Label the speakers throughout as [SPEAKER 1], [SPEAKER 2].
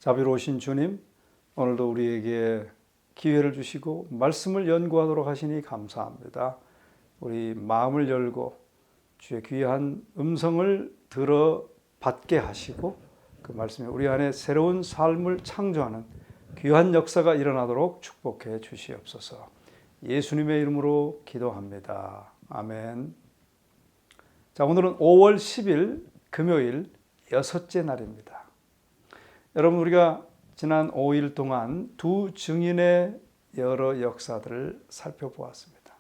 [SPEAKER 1] 자비로우신 주님, 오늘도 우리에게 기회를 주시고 말씀을 연구하도록 하시니 감사합니다. 우리 마음을 열고 주의 귀한 음성을 들어 받게 하시고 그 말씀에 우리 안에 새로운 삶을 창조하는 귀한 역사가 일어나도록 축복해 주시옵소서. 예수님의 이름으로 기도합니다. 아멘. 자, 오늘은 5월 10일 금요일 여섯째 날입니다. 여러분, 우리가 지난 5일 동안 두 증인의 여러 역사들을 살펴보았습니다.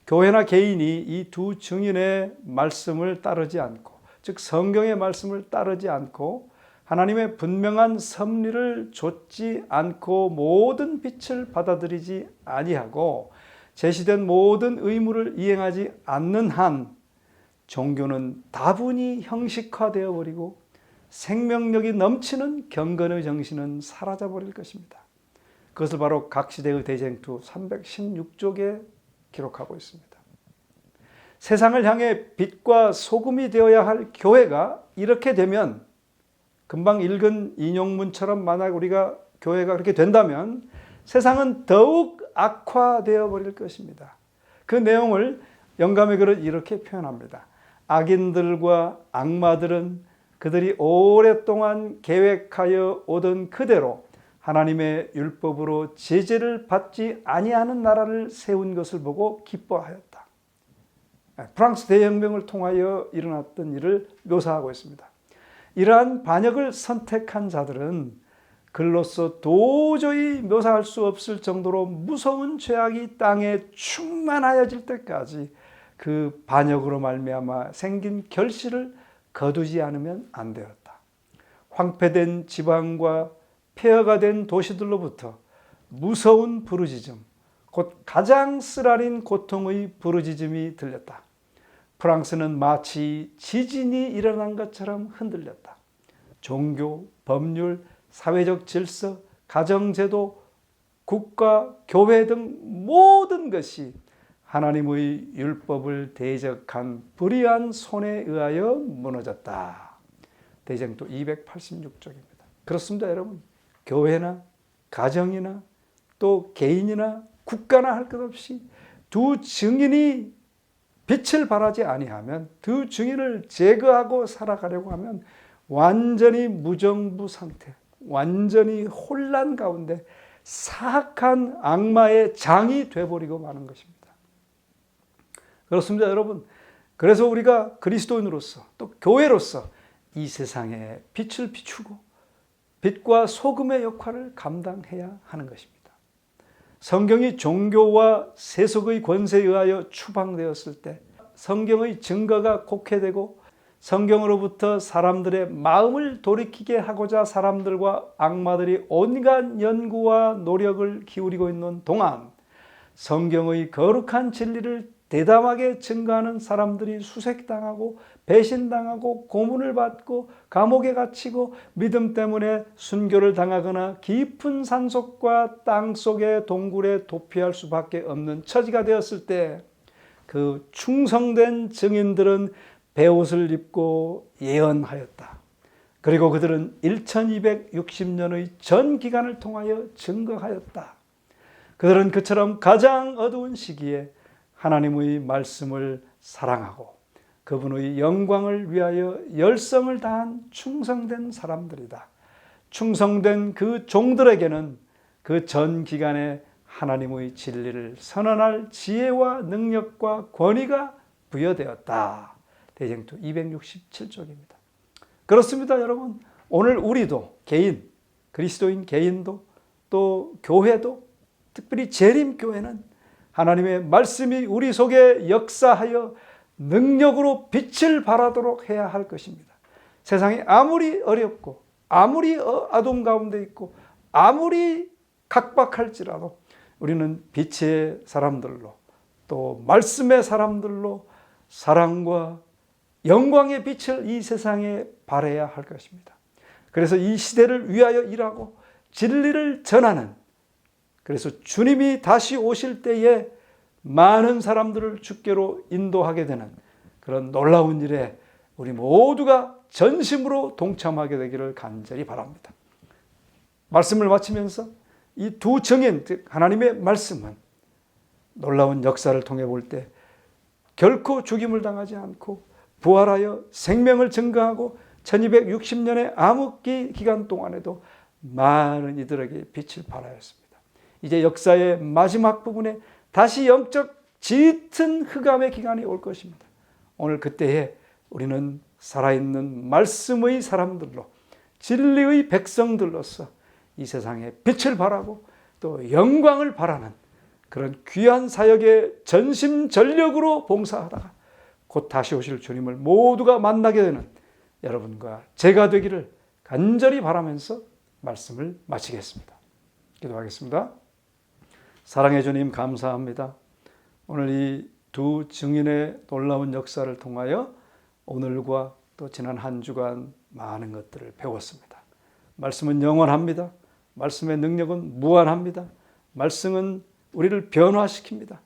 [SPEAKER 1] 교회나 개인이 이 두 증인의 말씀을 따르지 않고, 즉 성경의 말씀을 따르지 않고 하나님의 분명한 섭리를 좇지 않고 모든 빛을 받아들이지 아니하고 제시된 모든 의무를 이행하지 않는 한 종교는 다분히 형식화되어 버리고 생명력이 넘치는 경건의 정신은 사라져버릴 것입니다. 그것을 바로 각시대의 대쟁투 316쪽에 기록하고 있습니다. 세상을 향해 빛과 소금이 되어야 할 교회가 이렇게 되면, 금방 읽은 인용문처럼 만약 우리가 교회가 그렇게 된다면 세상은 더욱 악화되어 버릴 것입니다. 그 내용을 영감의 글은 이렇게 표현합니다. 악인들과 악마들은 그들이 오랫동안 계획하여 오던 그대로 하나님의 율법으로 제재를 받지 아니하는 나라를 세운 것을 보고 기뻐하였다. 프랑스 대혁명을 통하여 일어났던 일을 묘사하고 있습니다. 이러한 반역을 선택한 자들은 글로써 도저히 묘사할 수 없을 정도로 무서운 죄악이 땅에 충만하여질 때까지 그 반역으로 말미암아 생긴 결실을 거두지 않으면 안 되었다. 황폐된 지방과 폐허가 된 도시들로부터 무서운 부르짖음, 곧 가장 쓰라린 고통의 부르짖음이 들렸다. 프랑스는 마치 지진이 일어난 것처럼 흔들렸다. 종교, 법률, 사회적 질서, 가정제도, 국가, 교회 등 모든 것이 하나님의 율법을 대적한 불의한 손에 의하여 무너졌다. 대쟁투 286쪽입니다. 그렇습니다, 여러분. 교회나 가정이나 또 개인이나 국가나 할 것 없이 두 증인이 빛을 발하지 아니하면, 두 증인을 제거하고 살아가려고 하면 완전히 무정부 상태, 완전히 혼란 가운데 사악한 악마의 장이 되어버리고 마는 것입니다. 그렇습니다, 여러분. 그래서 우리가 그리스도인으로서 또 교회로서 이 세상에 빛을 비추고 빛과 소금의 역할을 감당해야 하는 것입니다. 성경이 종교와 세속의 권세에 의하여 추방되었을 때 성경의 증거가 곡해되고 성경으로부터 사람들의 마음을 돌이키게 하고자 사람들과 악마들이 온갖 연구와 노력을 기울이고 있는 동안 성경의 거룩한 진리를 대담하게 증거하는 사람들이 수색당하고 배신당하고 고문을 받고 감옥에 갇히고 믿음 때문에 순교를 당하거나 깊은 산속과 땅속의 동굴에 도피할 수밖에 없는 처지가 되었을 때 그 충성된 증인들은 베옷을 입고 예언하였다. 그리고 그들은 1260년의 전 기간을 통하여 증거하였다. 그들은 그처럼 가장 어두운 시기에 하나님의 말씀을 사랑하고 그분의 영광을 위하여 열성을 다한 충성된 사람들이다. 충성된 그 종들에게는 그 전 기간에 하나님의 진리를 선언할 지혜와 능력과 권위가 부여되었다. 대쟁투 267쪽입니다. 그렇습니다, 여러분. 오늘 우리도 개인, 그리스도인 개인도 또 교회도, 특별히 재림교회는 하나님의 말씀이 우리 속에 역사하여 능력으로 빛을 발하도록 해야 할 것입니다. 세상이 아무리 어렵고 아무리 어둠 가운데 있고 아무리 각박할지라도 우리는 빛의 사람들로 또 말씀의 사람들로 사랑과 영광의 빛을 이 세상에 발해야 할 것입니다. 그래서 이 시대를 위하여 일하고 진리를 전하는, 그래서 주님이 다시 오실 때에 많은 사람들을 주께로 인도하게 되는 그런 놀라운 일에 우리 모두가 전심으로 동참하게 되기를 간절히 바랍니다. 말씀을 마치면서 이 두 증인, 즉 하나님의 말씀은 놀라운 역사를 통해 볼 때 결코 죽임을 당하지 않고 부활하여 생명을 증거하고 1260년의 암흑기 기간 동안에도 많은 이들에게 빛을 발하였습니다. 이제 역사의 마지막 부분에 다시 영적 짙은 흑암의 기간이 올 것입니다. 오늘 그때에 우리는 살아있는 말씀의 사람들로, 진리의 백성들로서 이 세상에 빛을 발하고 또 영광을 발하는 그런 귀한 사역에 전심전력으로 봉사하다가 곧 다시 오실 주님을 모두가 만나게 되는 여러분과 제가 되기를 간절히 바라면서 말씀을 마치겠습니다. 기도하겠습니다. 사랑해 주님, 감사합니다. 오늘 이 두 증인의 놀라운 역사를 통하여 오늘과 또 지난 한 주간 많은 것들을 배웠습니다. 말씀은 영원합니다. 말씀의 능력은 무한합니다. 말씀은 우리를 변화시킵니다.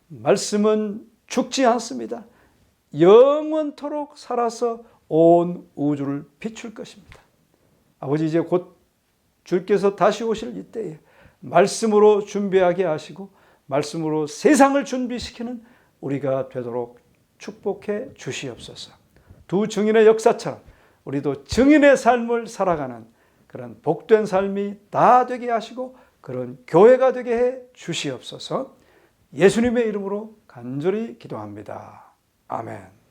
[SPEAKER 1] 말씀은 죽지 않습니다. 영원토록 살아서 온 우주를 비출 것입니다. 아버지, 이제 곧 주께서 다시 오실 이때에 말씀으로 준비하게 하시고 말씀으로 세상을 준비시키는 우리가 되도록 축복해 주시옵소서. 두 증인의 역사처럼 우리도 증인의 삶을 살아가는 그런 복된 삶이 다 되게 하시고 그런 교회가 되게 해 주시옵소서. 예수님의 이름으로 간절히 기도합니다. 아멘.